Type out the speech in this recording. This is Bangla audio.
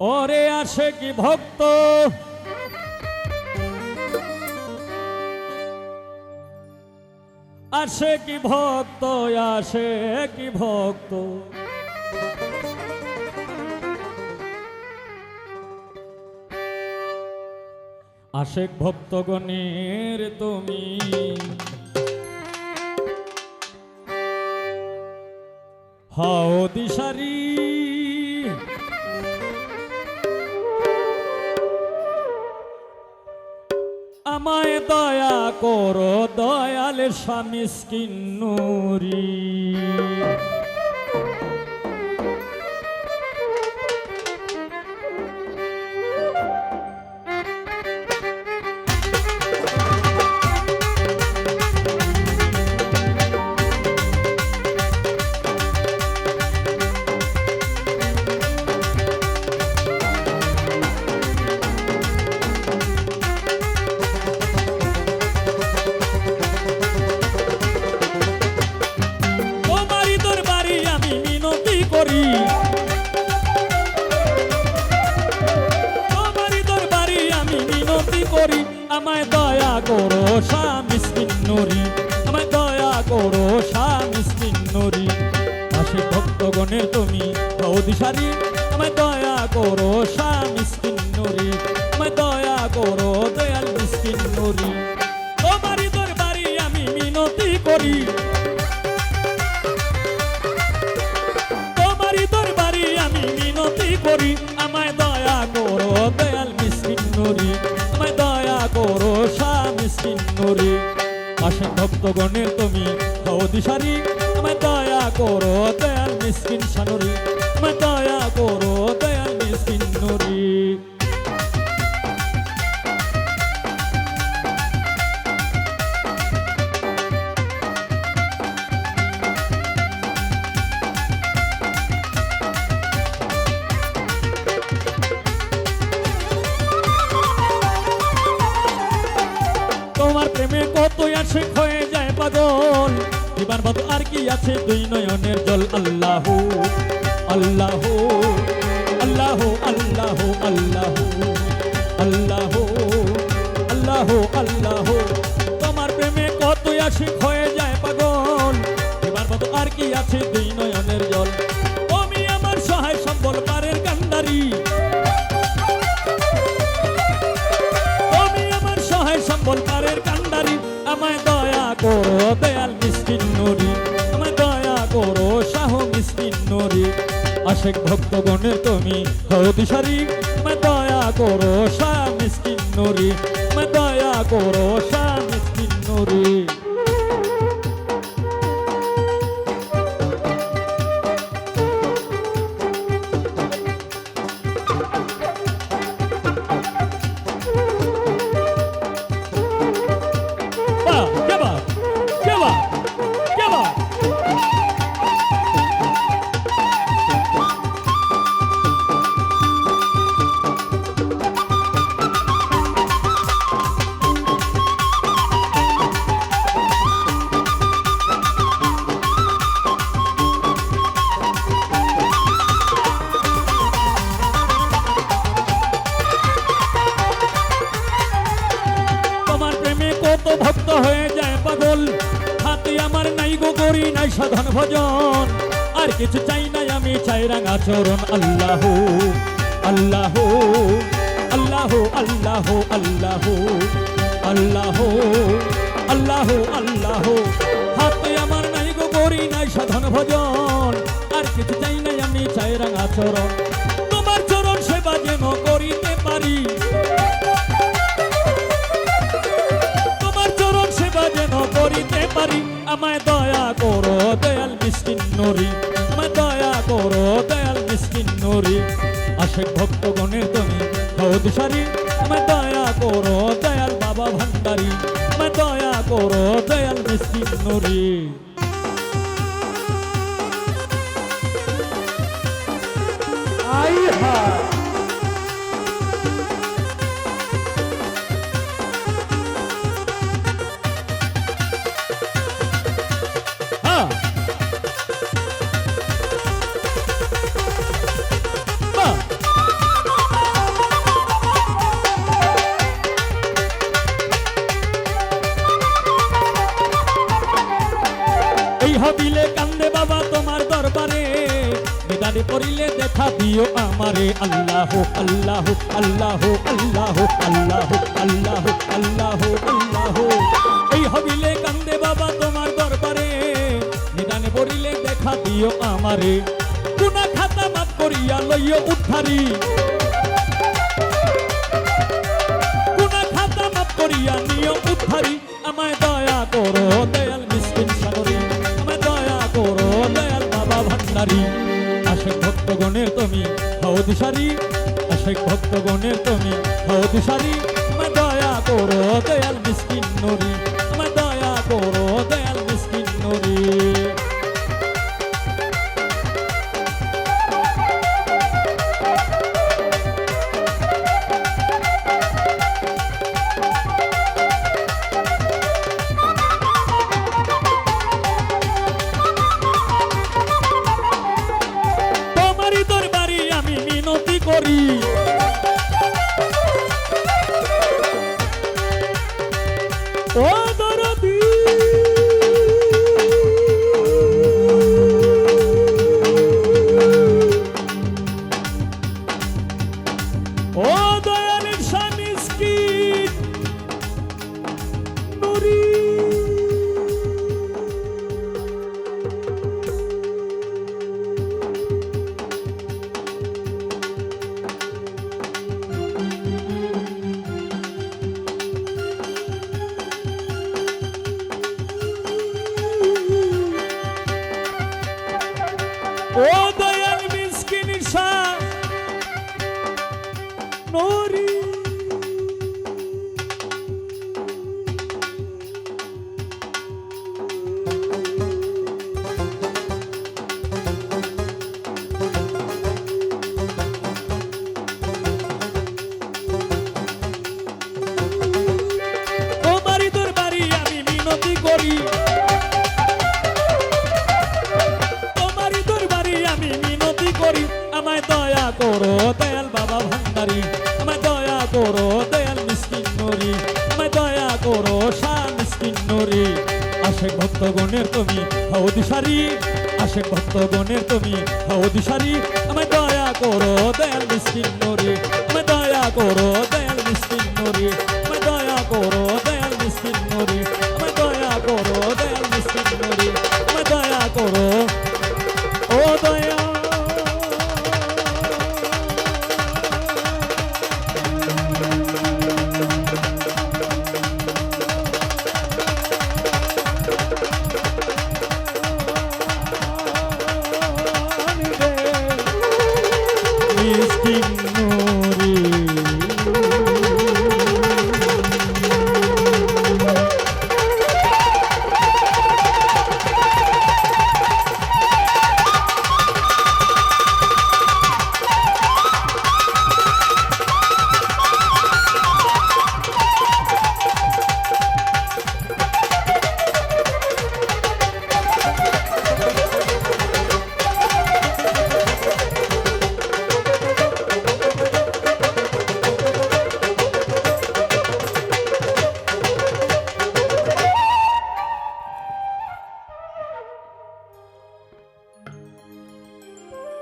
ওরে আসে কি ভক্ত আসে কি ভক্ত আসে কি ভক্ত আশেক ভক্তগণের তুমি হাও দিশারি আমায় দয়া করো দয়াল স্বামী স্কিন্নুরি তোমারি দরবারি আমি মিনতি করি আমায় দয়া করো স্বামী স্কিন্নুরি আমায় দয়া করো স্বামী স্কিন্নুরি আশেক ভক্তগণের তুমি হও দিশারি আমায় দয়া করো স্বামী স্কিন্নুরি আমায় দয়া করো দয়াল স্কিন্নুরি তোমারি দরবারি আমি মিনতি করি করি আমায় দয়া করো দয়াল মিসকিন্নুরি আমায় দয়া করো স্বামী স্কিন্নুরি আশেক ভক্তগণের তুমি হও দিশারি আমায় দয়া করো দয়াল মিসকিন শানুরি আমায় দয়া করো দয়াল মিসকিন্নুরি তোমার প্রেমে কত আশেক হয়ে যায় পাগল দিবার মতো আর কি আছে দুই নয়নের জল আল্লাহ আল্লাহ আল্লাহ আল্লাহ আল্লাহ আল্লাহ আল্লাহ আল্লাহ তোমার প্রেমে কত আশেক হয়ে যায় পাগল দিবার মতো আর কি আছে দুই নয়নের জল তুমি আমার সহায় সম্বল পারের কান্ডারি সম্বল পারের কান্ডারি আমায় দয়া করো দয়াল মিসকিন্নুরি আমায় দয়া করো শাহ মিসকিন্নুরি আশেক ভক্তগণের তুমি হও দিশারি আমায় দয়া করো শাহ মিসকিন্নুরি আমায় দয়া করো শাহ মিসকিন্নুরি কত ভক্ত হয়ে যায় পাগল হাতে আমার নাই গো করি নাই সাধন ভজন আর কিছু চাই নাই আমি চাই রাঙা চরণ আল্লাহ আল্লাহ আল্লাহ আল্লাহ আল্লাহ আল্লাহ আল্লাহ আল্লাহ হাতে আমার নাই গো করি নাই সাধন ভজন আর কিছু চাই নাই আমি চাই রাঙা চরণ তোমার চরণ সেবা যেন করিতে পারি যেন করিতে পারি আমায় দয়া করো দয়াল মিসকিন্নুরি আমায় দয়া করো দয়াল মিসকিন্নুরি আশেক ভক্তগণের তুমি হও দিশারি আমায় দয়া করো দয়াল বাবা ভান্ডারি আমায় দয়া করো দয়াল মিসকিন্নুরি আই হা এই হবিলে কান্দে বাবা তোমার দরবারে নিদানে পড়িলে দেখা দিও আমারে আল্লাহ আল্লাহ আল্লাহ আল্লাহ আল্লাহ আল্লাহ আল্লাহ আল্লাহ এই হবিলে কান্দে বাবা তোমার দরবারে নিদানে পড়িলে দেখা দিও আমারে গুনাহ খাতা মাফ করিয়া লইও উদ্ধারি গুনাহ খাতা মাফ করিয়া নিও উদ্ধারি আমায় দয়া করো দয়াল মিসকিন সাগরী আমায় দয়া করো দয়াল বাবা ভান্ডারী আশেক ভক্তগণের তুমি হও দিশারি আশেক ভক্তগণের তুমি হও দিশারি আমায় দয়া করো দয়াল মিসকিন নুরি আমায় দয়া করো দয়াল মিসকিন নুরি করি ও দরদি ও দয়ালের স্বামী মিসকিন নুরি ও দয়াল মিসকিন শাহ নুরি তোমারই দরবারে আমি মিনতি করি আমায় দয়া করো দয়াল বাবা ভান্ডারী আমায় দয়া করো দয়াল মিসকিন নুরি আমায় দয়া করো শাহ মিসকিন নুরি আশেক ভক্তগণের তুমি হও দিশারি আশেক ভক্তগণের তুমি হও দিশারি আমায় দয়া করো দয়াল মিসকিন নুরি আমায় দয়া করো দয়াল মিসকিন নুরি আমায় দয়া করো দয়াল মিসকিন নুরি আমায় দয়া করো দয়াল মিসকিন নুরি আমায় দয়া করো